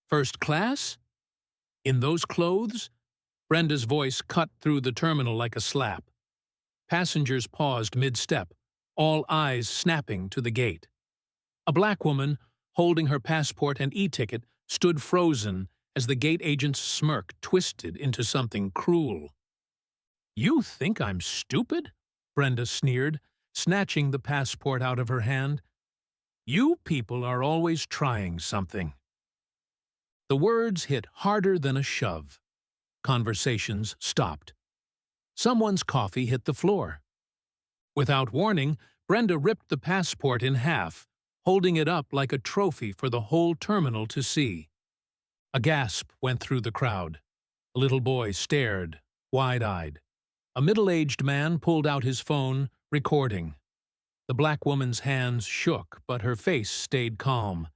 First class? In those clothes? Brenda's voice cut through the terminal like a slap. Passengers paused mid-step, all eyes snapping to the gate. A black woman, holding her passport and e-ticket, stood frozen as the gate agent's smirk twisted into something cruel. "You think I'm stupid?" Brenda sneered, snatching the passport out of her hand. "You people are always trying something." The words hit harder than a shove. Conversations stopped. Someone's coffee hit the floor. Without warning, Brenda ripped the passport in half, holding it up like a trophy for the whole terminal to see. A gasp went through the crowd. A little boy stared, wide-eyed. A middle-aged man pulled out his phone, recording. The black woman's hands shook, but her face stayed calm,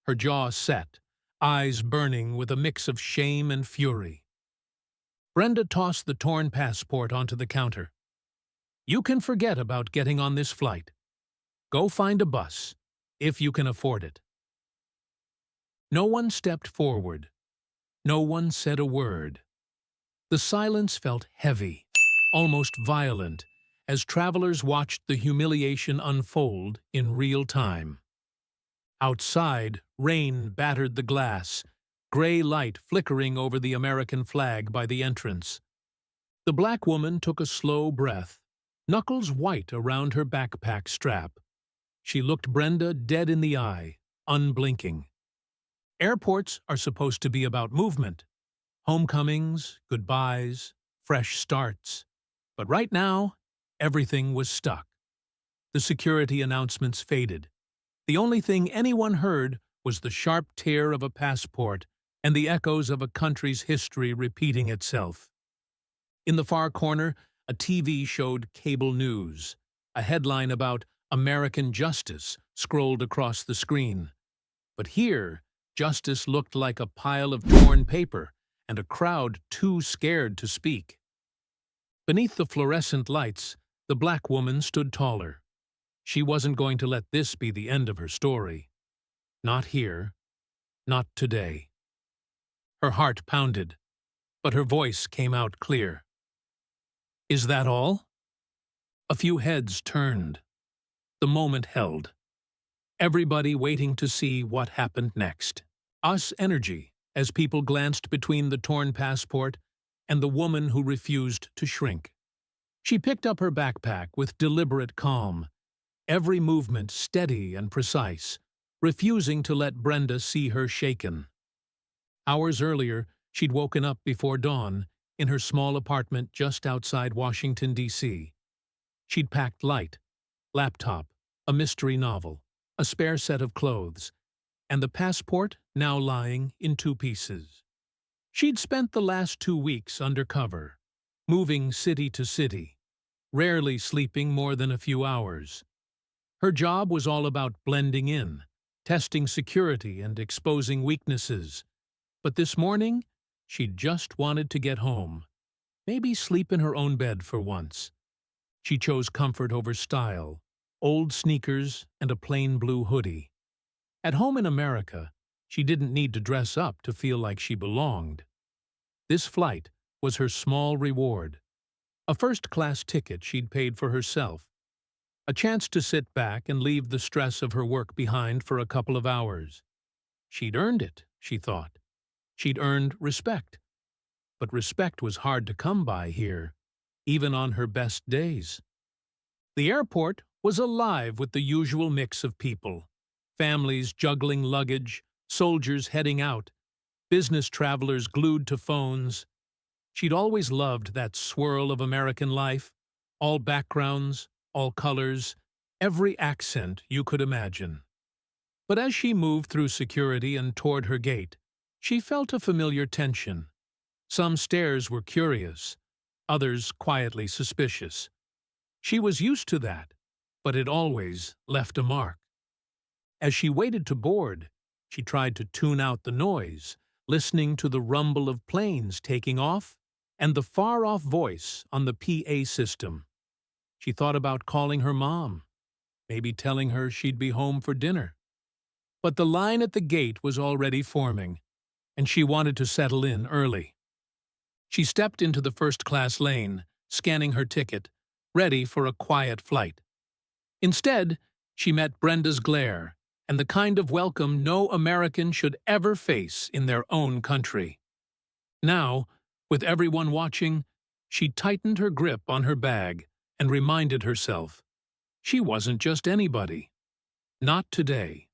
her jaw set, eyes burning with a mix of shame and fury. Brenda tossed the torn passport onto the counter. "You can forget about getting on this flight. Go find a bus, if you can afford it." No one stepped forward. No one said a word. The silence felt heavy, almost violent, as travelers watched the humiliation unfold in real time. Outside, rain battered the glass, gray light flickering over the American flag by the entrance. The black woman took a slow breath, knuckles white around her backpack strap. She looked Brenda dead in the eye, unblinking. Airports are supposed to be about movement. Homecomings, goodbyes, fresh starts. But right now, everything was stuck. The security announcements faded. The only thing anyone heard was the sharp tear of a passport and the echoes of a country's history repeating itself. In the far corner, a TV showed cable news. A headline about American justice scrolled across the screen. But here, justice looked like a pile of torn paper and a crowd too scared to speak. Beneath the fluorescent lights, the black woman stood taller. She wasn't going to let this be the end of her story. Not here. Not today. Her heart pounded, but her voice came out clear. "Is that all?" A few heads turned. The moment held. Everybody waiting to see what happened next. Us energy, as people glanced between the torn passport and the woman who refused to shrink. She picked up her backpack with deliberate calm, every movement steady and precise, refusing to let Brenda see her shaken. Hours earlier, she'd woken up before dawn in her small apartment just outside Washington, D.C. She'd packed light, laptop, a mystery novel, a spare set of clothes, and the passport now lying in 2 pieces. She'd spent the last 2 weeks undercover, moving city to city, rarely sleeping more than a few hours. Her job was all about blending in, testing security and exposing weaknesses. But this morning, she'd just wanted to get home, maybe sleep in her own bed for once. She chose comfort over style, old sneakers and a plain blue hoodie. At home in America, she didn't need to dress up to feel like she belonged. This flight was her small reward, a first-class ticket she'd paid for herself, a chance to sit back and leave the stress of her work behind for a couple of hours. She'd earned it, she thought. She'd earned respect. But respect was hard to come by here, even on her best days. The airport was alive with the usual mix of people. Families juggling luggage, soldiers heading out, business travelers glued to phones. She'd always loved that swirl of American life, all backgrounds, all colors, every accent you could imagine. But as she moved through security and toward her gate, she felt a familiar tension. Some stares were curious, others quietly suspicious. She was used to that, but it always left a mark. As she waited to board, she tried to tune out the noise, listening to the rumble of planes taking off and the far-off voice on the PA system. She thought about calling her mom, maybe telling her she'd be home for dinner. But the line at the gate was already forming. and she wanted to settle in early. She stepped into the first-class lane, scanning her ticket, ready for a quiet flight. Instead, she met Brenda's glare and the kind of welcome no American should ever face in their own country. Now, with everyone watching, she tightened her grip on her bag and reminded herself, she wasn't just anybody. Not today.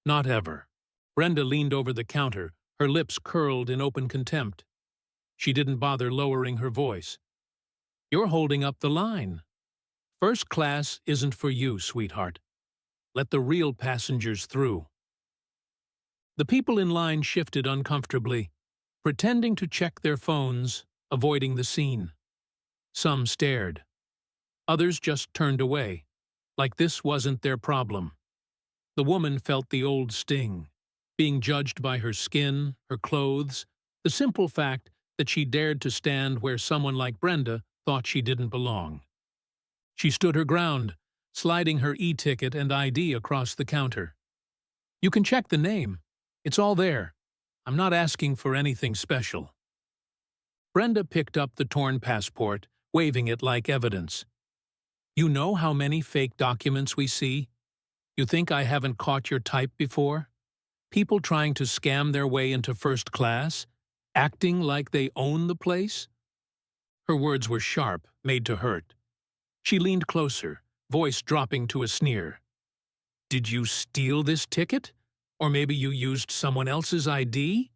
Not ever. Brenda leaned over the counter, her lips curled in open contempt. She didn't bother lowering her voice. You're holding up the line. First class isn't for you, sweetheart. Let the real passengers through. The people in line shifted uncomfortably, pretending to check their phones, avoiding the scene. Some stared. Others just turned away, like this wasn't their problem. The woman felt the old sting, being judged by her skin, her clothes, the simple fact that she dared to stand where someone like Brenda thought she didn't belong. She stood her ground, sliding her e-ticket and ID across the counter. You can check the name. It's all there. I'm not asking for anything special. Brenda picked up the torn passport, waving it like evidence. You know how many fake documents we see? You think I haven't caught your type before? People trying to scam their way into first class, acting like they own the place? Her words were sharp, made to hurt. She leaned closer, voice dropping to a sneer. Did you steal this ticket? Or maybe you used someone else's ID?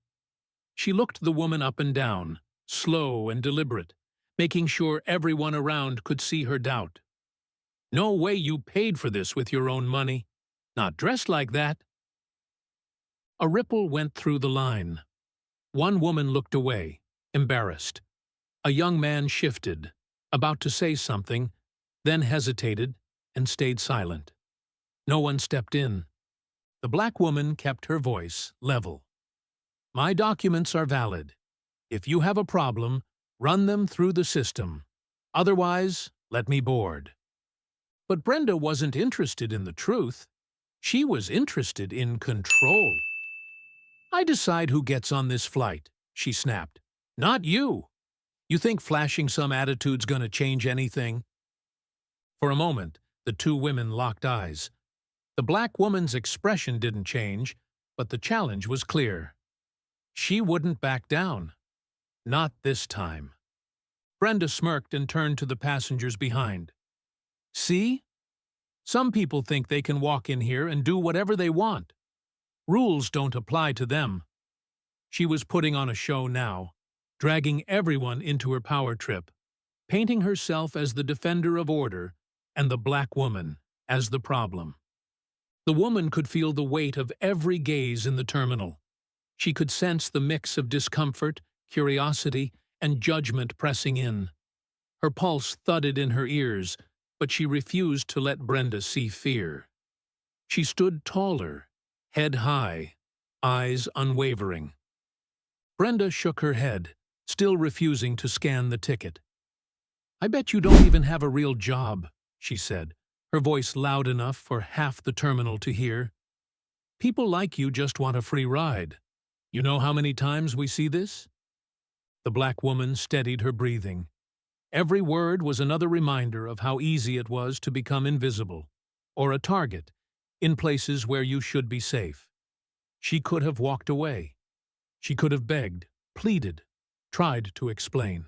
She looked the woman up and down, slow and deliberate, making sure everyone around could see her doubt. No way you paid for this with your own money. Not dressed like that. A ripple went through the line. One woman looked away, embarrassed. A young man shifted, about to say something, then hesitated and stayed silent. No one stepped in. The black woman kept her voice level. My documents are valid. If you have a problem, run them through the system. Otherwise, let me board. But Brenda wasn't interested in the truth. She was interested in control. I decide who gets on this flight, she snapped. Not you. You think flashing some attitude's gonna change anything? For a moment, the two women locked eyes. The black woman's expression didn't change, but the challenge was clear. She wouldn't back down. Not this time. Brenda smirked and turned to the passengers behind. See? Some people think they can walk in here and do whatever they want. Rules don't apply to them. She was putting on a show now, dragging everyone into her power trip, painting herself as the defender of order and the black woman as the problem. The woman could feel the weight of every gaze in the terminal. She could sense the mix of discomfort, curiosity, and judgment pressing in. Her pulse thudded in her ears, but she refused to let Brenda see fear. She stood taller, head high, eyes unwavering. Brenda shook her head, still refusing to scan the ticket. I bet you don't even have a real job, she said, her voice loud enough for half the terminal to hear. People like you just want a free ride. You know how many times we see this? The black woman steadied her breathing. Every word was another reminder of how easy it was to become invisible, or a target, in places where you should be safe. She could have walked away. She could have begged, pleaded, tried to explain.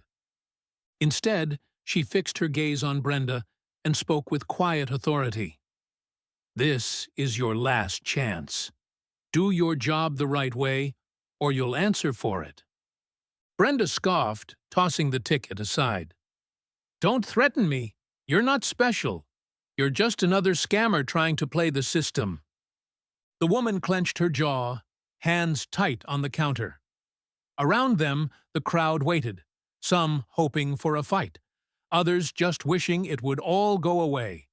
Instead, she fixed her gaze on Brenda and spoke with quiet authority. This is your last chance. Do your job the right way, or you'll answer for it. Brenda scoffed, tossing the ticket aside. Don't threaten me. You're not special. You're just another scammer trying to play the system. The woman clenched her jaw, hands tight on the counter. Around them, the crowd waited, some hoping for a fight, others just wishing it would all go away.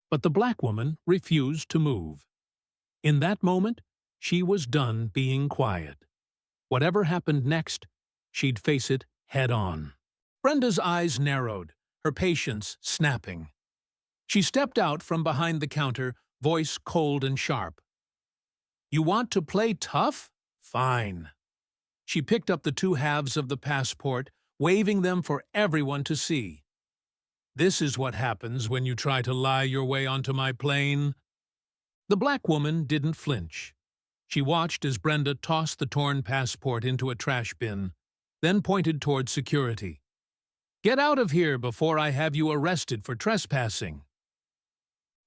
But the black woman refused to move. In that moment, she was done being quiet. Whatever happened next, she'd face it head on. Brenda's eyes narrowed, her patience snapping. She stepped out from behind the counter, voice cold and sharp. You want to play tough? Fine. She picked up the two halves of the passport, waving them for everyone to see. "This is what happens when you try to lie your way onto my plane." The black woman didn't flinch. She watched as Brenda tossed the torn passport into a trash bin, then pointed toward security. "Get out of here before I have you arrested for trespassing."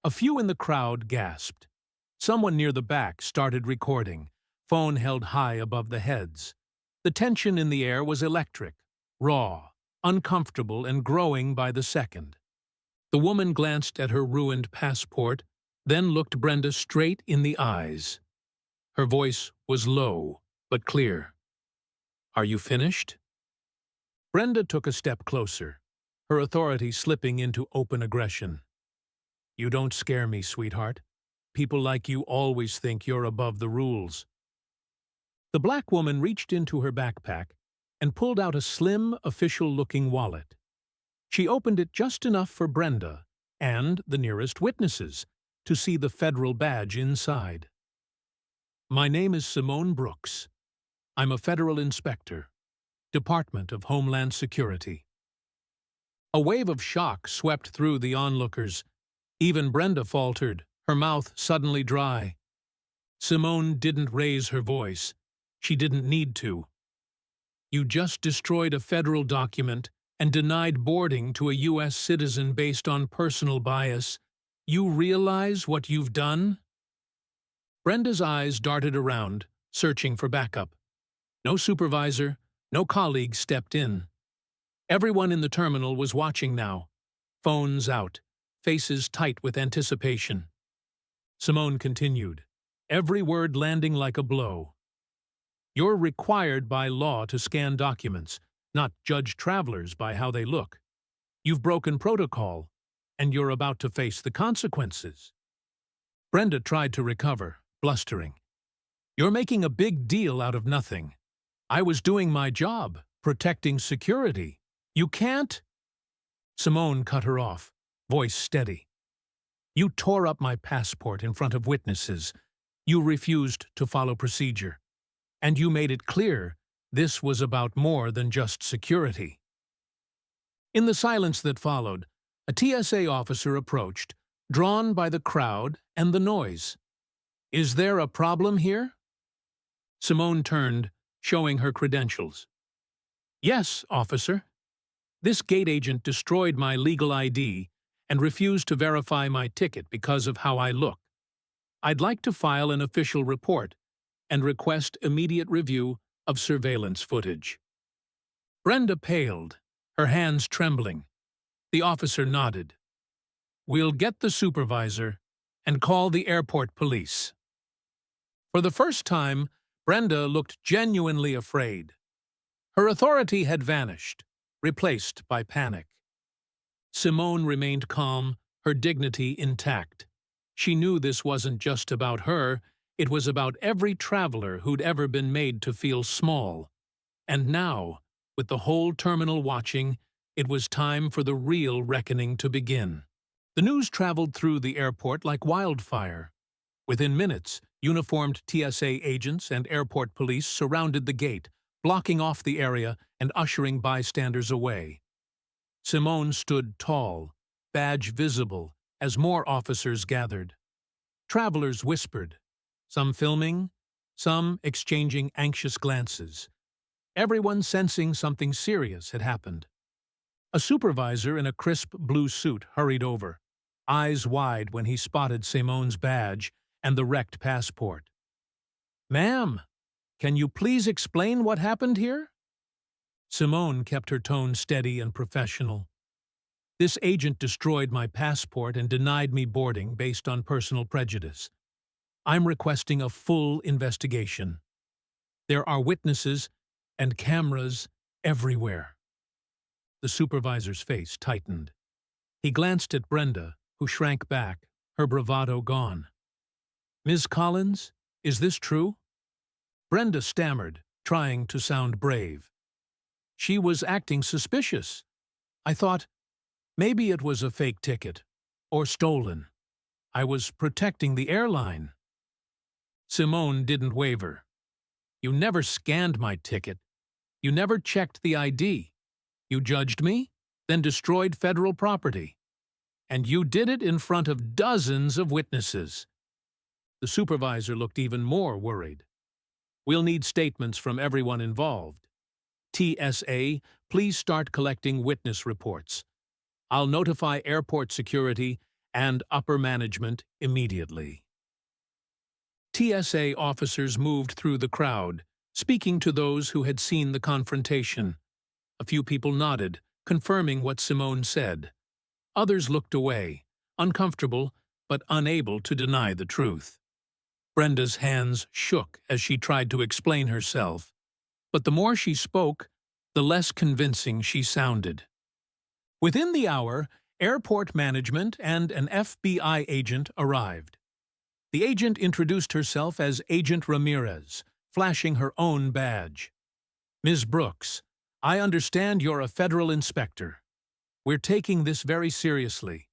A few in the crowd gasped. Someone near the back started recording, phone held high above the heads. The tension in the air was electric, raw, uncomfortable, and growing by the second. The woman glanced at her ruined passport, then looked Brenda straight in the eyes. Her voice was low, but clear. "Are you finished?" Brenda took a step closer, her authority slipping into open aggression. "You don't scare me, sweetheart. People like you always think you're above the rules." The black woman reached into her backpack and pulled out a slim, official-looking wallet. She opened it just enough for Brenda and the nearest witnesses to see the federal badge inside. "My name is Simone Brooks. I'm a federal inspector, Department of Homeland Security." A wave of shock swept through the onlookers. Even Brenda faltered, her mouth suddenly dry. Simone didn't raise her voice. She didn't need to. "You just destroyed a federal document and denied boarding to a U.S. citizen based on personal bias. You realize what you've done?" Brenda's eyes darted around, searching for backup. No supervisor, no colleague stepped in. Everyone in the terminal was watching now, phones out, faces tight with anticipation. Simone continued, every word landing like a blow. "You're required by law to scan documents, not judge travelers by how they look. You've broken protocol, and you're about to face the consequences." Brenda tried to recover, blustering. "You're making a big deal out of nothing. I was doing my job, protecting security. You can't—" Simone cut her off, voice steady. "You tore up my passport in front of witnesses. You refused to follow procedure. And you made it clear this was about more than just security." In the silence that followed, a TSA officer approached, drawn by the crowd and the noise. "Is there a problem here?" Simone turned, showing her credentials. "Yes, officer. This gate agent destroyed my legal ID and refused to verify my ticket because of how I look. I'd like to file an official report and request immediate review of surveillance footage." Brenda paled, her hands trembling. The officer nodded. "We'll get the supervisor and call the airport police." For the first time, Brenda looked genuinely afraid. Her authority had vanished, replaced by panic. Simone remained calm, her dignity intact. She knew this wasn't just about her, it was about every traveler who'd ever been made to feel small. And now, with the whole terminal watching, it was time for the real reckoning to begin. The news traveled through the airport like wildfire. Within minutes, uniformed TSA agents and airport police surrounded the gate, blocking off the area and ushering bystanders away. Simone stood tall, badge visible, as more officers gathered. Travelers whispered, some filming, some exchanging anxious glances. Everyone sensing something serious had happened. A supervisor in a crisp blue suit hurried over, eyes wide when he spotted Simone's badge and the wrecked passport. "Ma'am, can you please explain what happened here?" Simone kept her tone steady and professional. "This agent destroyed my passport and denied me boarding based on personal prejudice. I'm requesting a full investigation. There are witnesses and cameras everywhere." The supervisor's face tightened. He glanced at Brenda, who shrank back, her bravado gone. "Ms. Collins, is this true?" Brenda stammered, trying to sound brave. "She was acting suspicious. I thought maybe it was a fake ticket, or stolen. I was protecting the airline." Simone didn't waver. You never scanned my ticket. You never checked the ID. You judged me, then destroyed federal property. And you did it in front of dozens of witnesses. The supervisor looked even more worried. We'll need statements from everyone involved. TSA, please start collecting witness reports. I'll notify airport security and upper management immediately. TSA officers moved through the crowd, speaking to those who had seen the confrontation. A few people nodded, confirming what Simone said. Others looked away, uncomfortable but unable to deny the truth. Brenda's hands shook as she tried to explain herself, but the more she spoke, the less convincing she sounded. Within the hour, airport management and an FBI agent arrived. The agent introduced herself as Agent Ramirez, flashing her own badge. Ms. Brooks, I understand you're a federal inspector. We're taking this very seriously.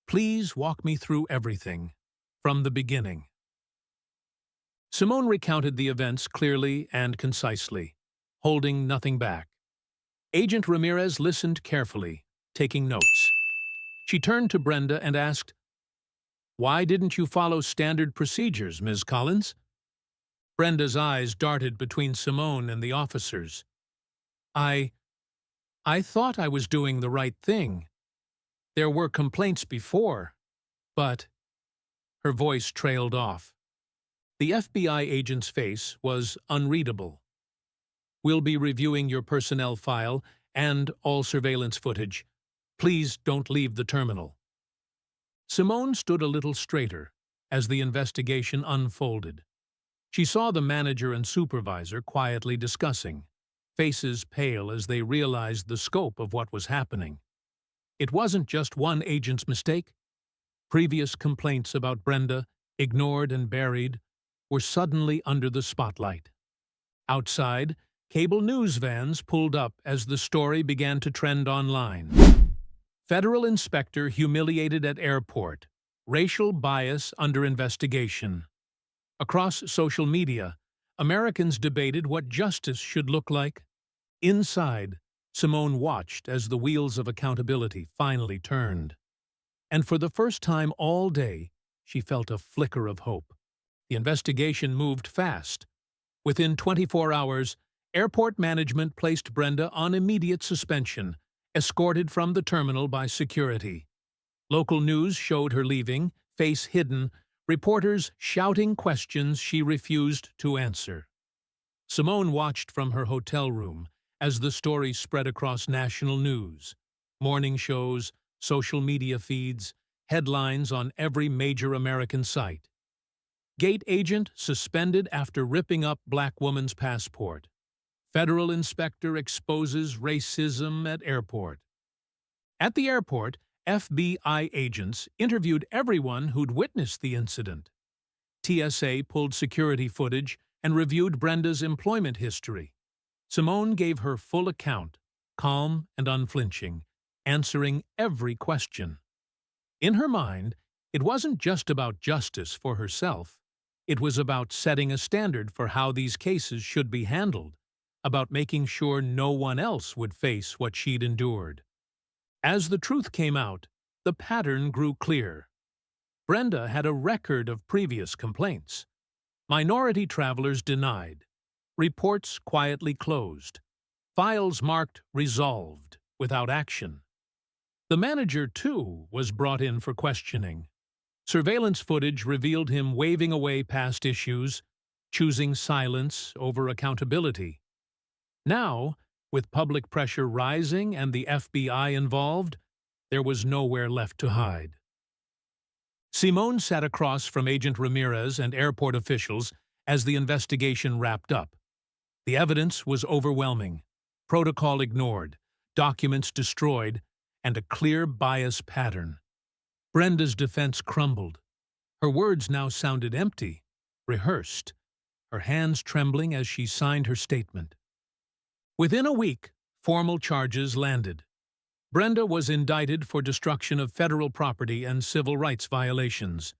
Please walk me through everything, from the beginning. Simone recounted the events clearly and concisely, holding nothing back. Agent Ramirez listened carefully, taking notes. She turned to Brenda and asked, "Why didn't you follow standard procedures, Ms. Collins?" Brenda's eyes darted between Simone and the officers. I thought I was doing the right thing. There were complaints before, but..." Her voice trailed off. The FBI agent's face was unreadable. "We'll be reviewing your personnel file and all surveillance footage. Please don't leave the terminal." Simone stood a little straighter as the investigation unfolded. She saw the manager and supervisor quietly discussing, faces pale as they realized the scope of what was happening. It wasn't just one agent's mistake. Previous complaints about Brenda, ignored and buried, were suddenly under the spotlight. Outside, cable news vans pulled up as the story began to trend online. Federal inspector humiliated at airport. Racial bias under investigation. Across social media, Americans debated what justice should look like. Inside, Simone watched as the wheels of accountability finally turned. And for the first time all day, she felt a flicker of hope. The investigation moved fast. Within 24 hours, airport management placed Brenda on immediate suspension, escorted from the terminal by security. Local news showed her leaving, face hidden, reporters shouting questions she refused to answer. Simone watched from her hotel room as the story spread across national news. Morning shows, social media feeds, headlines on every major American site. Gate agent suspended after ripping up black woman's passport. Federal inspector exposes racism at airport. At the airport, FBI agents interviewed everyone who'd witnessed the incident. TSA pulled security footage and reviewed Brenda's employment history. Simone gave her full account, calm and unflinching, answering every question. In her mind, it wasn't just about justice for herself. It was about setting a standard for how these cases should be handled, about making sure no one else would face what she'd endured. As the truth came out, the pattern grew clear. Brenda had a record of previous complaints. Minority travelers denied. Reports quietly closed. Files marked resolved without action. The manager, too, was brought in for questioning. Surveillance footage revealed him waving away past issues, choosing silence over accountability. Now, with public pressure rising and the FBI involved, there was nowhere left to hide. Simone sat across from Agent Ramirez and airport officials as the investigation wrapped up. The evidence was overwhelming, protocol ignored, documents destroyed, and a clear bias pattern. Brenda's defense crumbled. Her words now sounded empty, rehearsed, her hands trembling as she signed her statement. Within a week, formal charges landed. Brenda was indicted for destruction of federal property and civil rights violations.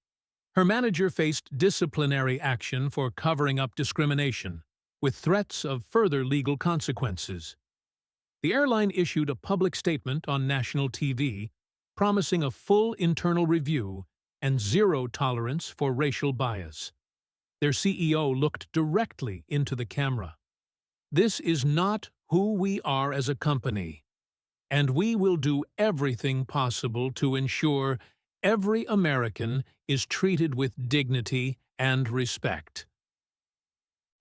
Her manager faced disciplinary action for covering up discrimination, with threats of further legal consequences. The airline issued a public statement on national TV promising a full internal review and zero tolerance for racial bias. Their CEO looked directly into the camera. "This is not who we are as a company, and we will do everything possible to ensure every American is treated with dignity and respect."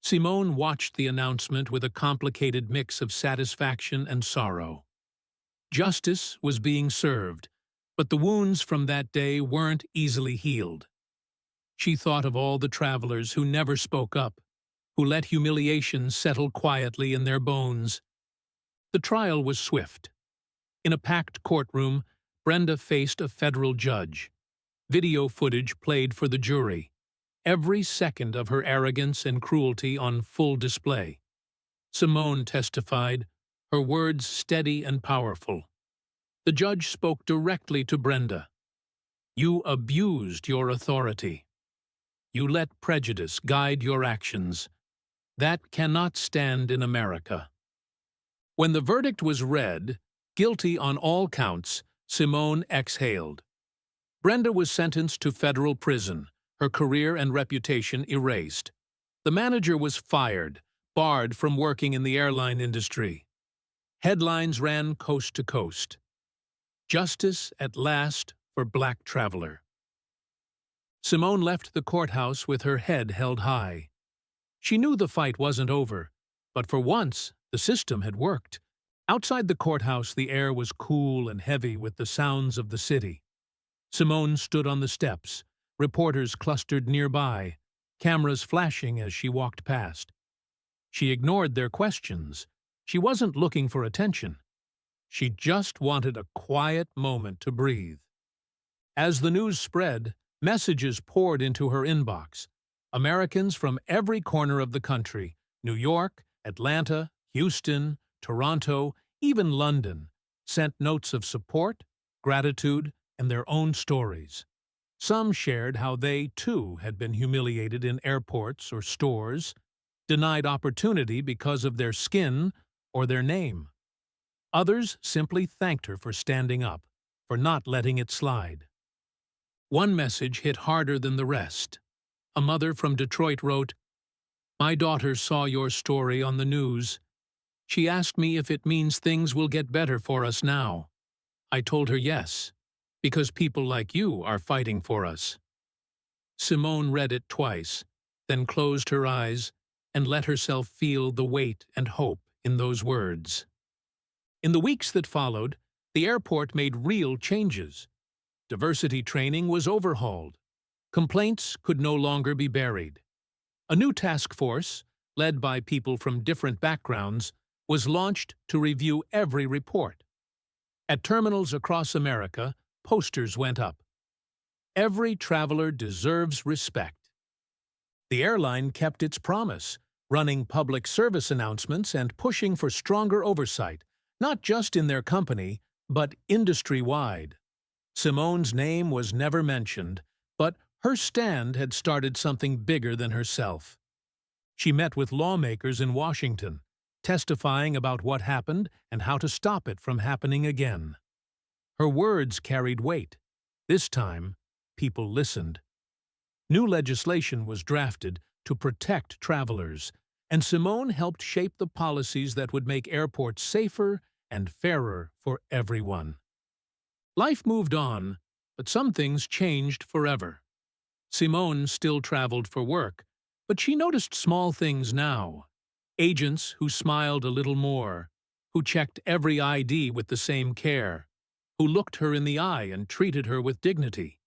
Simone watched the announcement with a complicated mix of satisfaction and sorrow. Justice was being served, but the wounds from that day weren't easily healed. She thought of all the travelers who never spoke up, who let humiliation settle quietly in their bones. The trial was swift. In a packed courtroom, Brenda faced a federal judge. Video footage played for the jury, every second of her arrogance and cruelty on full display. Simone testified, her words steady and powerful. The judge spoke directly to Brenda. "You abused your authority. You let prejudice guide your actions. That cannot stand in America." When the verdict was read, guilty on all counts, Simone exhaled. Brenda was sentenced to federal prison, her career and reputation erased. The manager was fired, barred from working in the airline industry. Headlines ran coast to coast. "Justice at last for Black traveler." Simone left the courthouse with her head held high. She knew the fight wasn't over, but for once, the system had worked. Outside the courthouse, the air was cool and heavy with the sounds of the city. Simone stood on the steps, reporters clustered nearby, cameras flashing as she walked past. She ignored their questions. She wasn't looking for attention. She just wanted a quiet moment to breathe. As the news spread, messages poured into her inbox. Americans from every corner of the country, New York, Atlanta, Houston, Toronto, even London, sent notes of support, gratitude, and their own stories. Some shared how they, too, had been humiliated in airports or stores, denied opportunity because of their skin or their name. Others simply thanked her for standing up, for not letting it slide. One message hit harder than the rest. A mother from Detroit wrote, "My daughter saw your story on the news. She asked me if it means things will get better for us now. I told her yes, because people like you are fighting for us." Simone read it twice, then closed her eyes and let herself feel the weight and hope in those words. In the weeks that followed, the airport made real changes. Diversity training was overhauled. Complaints could no longer be buried. A new task force, led by people from different backgrounds, was launched to review every report. At terminals across America, posters went up. "Every traveler deserves respect." The airline kept its promise, running public service announcements and pushing for stronger oversight, not just in their company, but industry-wide. Simone's name was never mentioned, but her stand had started something bigger than herself. She met with lawmakers in Washington, testifying about what happened and how to stop it from happening again. Her words carried weight. This time, people listened. New legislation was drafted to protect travelers, and Simone helped shape the policies that would make airports safer and fairer for everyone. Life moved on, but some things changed forever. Simone still traveled for work, but she noticed small things now. Agents who smiled a little more, who checked every ID with the same care, who looked her in the eye and treated her with dignity.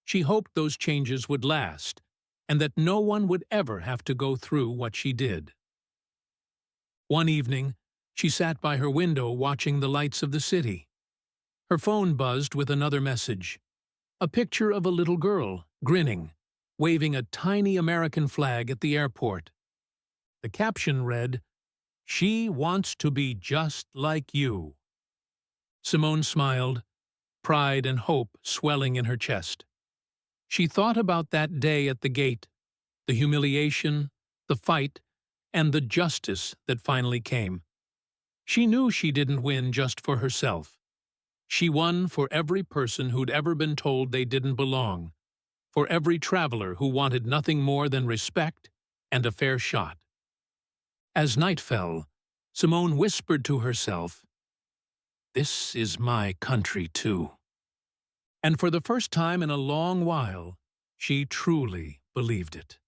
She hoped those changes would last, and that no one would ever have to go through what she did. One evening, she sat by her window watching the lights of the city. Her phone buzzed with another message. A picture of a little girl, grinning, waving a tiny American flag at the airport. The caption read, "She wants to be just like you." Simone smiled, pride and hope swelling in her chest. She thought about that day at the gate, the humiliation, the fight, and the justice that finally came. She knew she didn't win just for herself. She won for every person who'd ever been told they didn't belong, for every traveler who wanted nothing more than respect and a fair shot. As night fell, Simone whispered to herself, "This is my country too." And for the first time in a long while, she truly believed it.